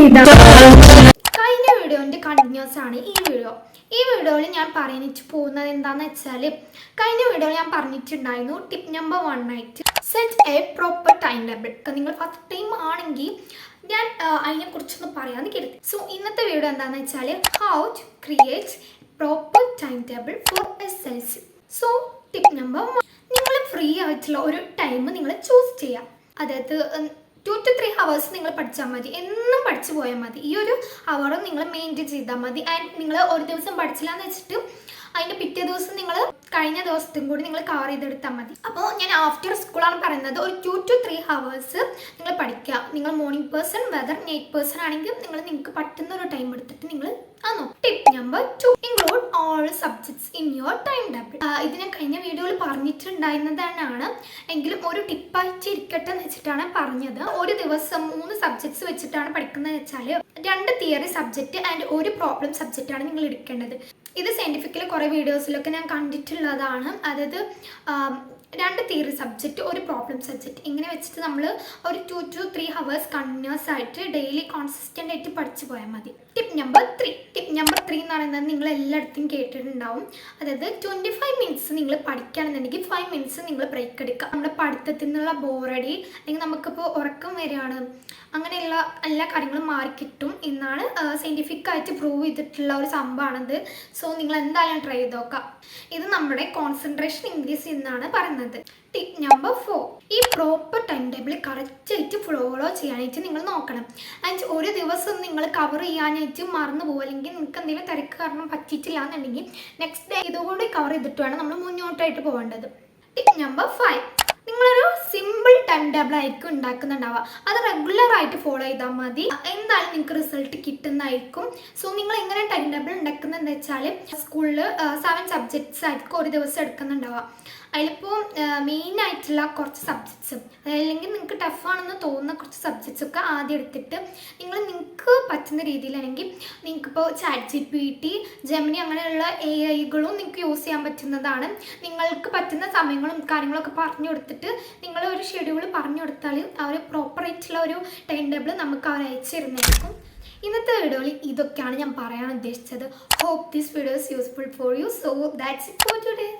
ചെയ്താൽ കഴിഞ്ഞ വീഡിയോൻ്റെ കണ്ടിന്യൂസ് ആണ് ഈ വീഡിയോയിൽ ഞാൻ പറയാനിട്ട് പോകുന്നത് എന്താണെന്ന് വെച്ചാൽ കഴിഞ്ഞ വീഡിയോയിൽ ഞാൻ പറഞ്ഞിട്ടുണ്ടായിരുന്നു ടിപ്പ് നമ്പർ 1 ആയിട്ട് set A proper time table. നിങ്ങൾ ഫസ്റ്റ് ടൈം ആണെങ്കിൽ ഞാൻ അതിനെക്കുറിച്ചൊന്ന് പറയാമെന്ന് കരുതി. സോ ഇന്നത്തെ വീഡിയോ എന്താണെന്ന് വെച്ചാൽ how to create proper time table for SLC. So tip number 1, നിങ്ങൾ ഫ്രീ ആയിട്ടുള്ള ഒരു ടൈം നിങ്ങൾ ചൂസ് ചെയ്യാം. അതായത് 2 to 3 hours നിങ്ങൾ പഠിച്ചാൽ മതി, എന്നും പഠിച്ചു പോയാൽ മതി. ഈ ഒരു അവർ നിങ്ങൾ മെയിൻറ്റെയിൻ ചെയ്താൽ മതി. ആൻഡ് നിങ്ങൾ ഒരു ദിവസം പഠിച്ചില്ല എന്ന് വെച്ചിട്ട് അതിൻ്റെ പിറ്റേ ദിവസം നിങ്ങൾ കഴിഞ്ഞ ദിവസത്തും കൂടി നിങ്ങൾ കവർ ചെയ്തെടുത്താൽ മതി. അപ്പോൾ ഞാൻ ആഫ്റ്റർ സ്കൂളാണ് പറയുന്നത്. ഒരു 2 to 3 hours നിങ്ങൾ പഠിക്കുക. നിങ്ങൾ morning person whether night person ആണെങ്കിൽ നിങ്ങൾക്ക് പറ്റുന്ന ഒരു ടൈം എടുത്തിട്ട് നിങ്ങൾ tip number 2, include all subjects in your time table. ഇത് ഞാൻ കഴിഞ്ഞ വീഡിയോയിൽ പറഞ്ഞിട്ടുണ്ടായിരുന്നതാണ്, എങ്കിലും ഒരു ടിപ്പായിട്ട് ഇരിക്കട്ടെ എന്ന് വെച്ചിട്ടാണ് പറഞ്ഞത്. ഒരു ദിവസം 3 സബ്ജക്ട്സ് വെച്ചിട്ടാണ് പഠിക്കുന്നത് വെച്ചാൽ 2 തിയറി സബ്ജക്റ്റ് ആൻഡ് 1 പ്രോബ്ലം സബ്ജക്റ്റാണ് നിങ്ങൾ എടുക്കേണ്ടത്. ഇത് സയൻറ്റിഫിക്കലി കുറേ വീഡിയോസിലൊക്കെ ഞാൻ കണ്ടിട്ടുള്ളതാണ്. അതായത് 2 തിയറി സബ്ജക്റ്റ് 1 പ്രോബ്ലം സബ്ജക്റ്റ് ഇങ്ങനെ വെച്ചിട്ട് നമ്മൾ ഒരു 2 to 3 hours കണ്ടിന്യൂസ് ആയിട്ട് ഡെയിലി കോൺസിസ്റ്റൻ്റ് ആയിട്ട് പഠിച്ചു പോയാൽ മതി. ടിപ്പ് നമ്പർ 3 എന്ന് പറയുന്നത് നിങ്ങൾ എല്ലായിടത്തും കേട്ടിട്ടുണ്ടാവും. അതായത് 25 minutes നിങ്ങൾ പഠിക്കുകയാണെന്നുണ്ടെങ്കിൽ 5 minutes നിങ്ങൾ ബ്രേക്ക് എടുക്കുക. നമ്മുടെ പഠിത്തത്തിൽ നിന്നുള്ള ബോറടി അല്ലെങ്കിൽ നമുക്കിപ്പോൾ ഉറക്കം വരികയാണ്, അങ്ങനെയുള്ള എല്ലാ കാര്യങ്ങളും മാറിക്കിട്ടും എന്നാണ് സയൻറ്റിഫിക്കായിട്ട് പ്രൂവ് ചെയ്തിട്ടുള്ള ഒരു സംഭവമാണിത്. സോ നിങ്ങൾ എന്തായാലും ട്രൈ ചെയ്ത് നോക്കാം. ഇത് നമ്മുടെ കോൺസെൻട്രേഷൻ ഇൻക്രീസ് ചെയ്യുന്നതാണ് പറയുന്നത്. ടിപ്പ് നമ്പർ 4, ഈ പ്രോപ്പർ ടൈം ടേബിൾ കറക്റ്റായിട്ട് ഫോളോ ചെയ്യാനായിട്ട് നിങ്ങൾ നോക്കണം. ആൻഡ് ഒരു ദിവസം നിങ്ങൾ കവർ ചെയ്യാനായിട്ട് മറന്നു പോകും, അല്ലെങ്കിൽ നിങ്ങൾക്ക് എന്തെങ്കിലും തിരക്ക് കാരണം പറ്റിയിട്ടില്ല എന്നുണ്ടെങ്കിൽ നെക്സ്റ്റ് ഡേ ഇതുകൊണ്ട് കവർ ചെയ്തിട്ട് വേണം നമ്മൾ മുന്നോട്ടായിട്ട് പോകേണ്ടത്. ടിപ്പ് നമ്പർ 5, നിങ്ങളൊരു സിമ്പിൾ ടൈം ടേബിൾ ആയിരിക്കും ഉണ്ടാക്കുന്നുണ്ടാവുക. അത് റെഗുലർ ആയിട്ട് ഫോളോ ചെയ്താൽ മതി, എന്തായാലും നിങ്ങൾക്ക് റിസൾട്ട് കിട്ടുന്നതായിരിക്കും. സോ നിങ്ങൾ എങ്ങനെ ടൈം ടേബിൾ ഉണ്ടാക്കുന്നതെന്ന് വെച്ചാൽ സ്കൂളിൽ 7 സബ്ജക്ട്സ് ആയിരിക്കും ഒരു ദിവസം എടുക്കുന്നുണ്ടാവുക. അതിലിപ്പോൾ മെയിനായിട്ടുള്ള കുറച്ച് സബ്ജക്ട്സ്, അല്ലെങ്കിൽ നിങ്ങൾക്ക് ടഫാണെന്ന് തോന്നുന്ന കുറച്ച് സബ്ജക്ട്സ് ഒക്കെ ആദ്യം എടുത്തിട്ട് നിങ്ങൾക്ക് പറ്റുന്ന രീതിയിൽ, അല്ലെങ്കിൽ നിങ്ങൾക്കിപ്പോൾ ChatGPT, ജെമിനി അങ്ങനെയുള്ള AIകളും നിങ്ങൾക്ക് യൂസ് ചെയ്യാൻ പറ്റുന്നതാണ്. നിങ്ങൾക്ക് പറ്റുന്ന സമയങ്ങളും കാര്യങ്ങളൊക്കെ പറഞ്ഞു കൊടുത്തിട്ട് നിങ്ങൾ ഒരു ഷെഡ്യൂൾ പറഞ്ഞു കൊടുത്താൽ അവർ പ്രോപ്പറായിട്ടുള്ള ഒരു ടൈം ടേബിൾ നമുക്ക് അവർ അയച്ചു തരുന്നതായിരിക്കും. ഇന്നത്തെ വീഡിയോയിൽ ഇതൊക്കെയാണ് ഞാൻ പറയാൻ ഉദ്ദേശിച്ചത്. Hope this video is useful for you. So that's it for today.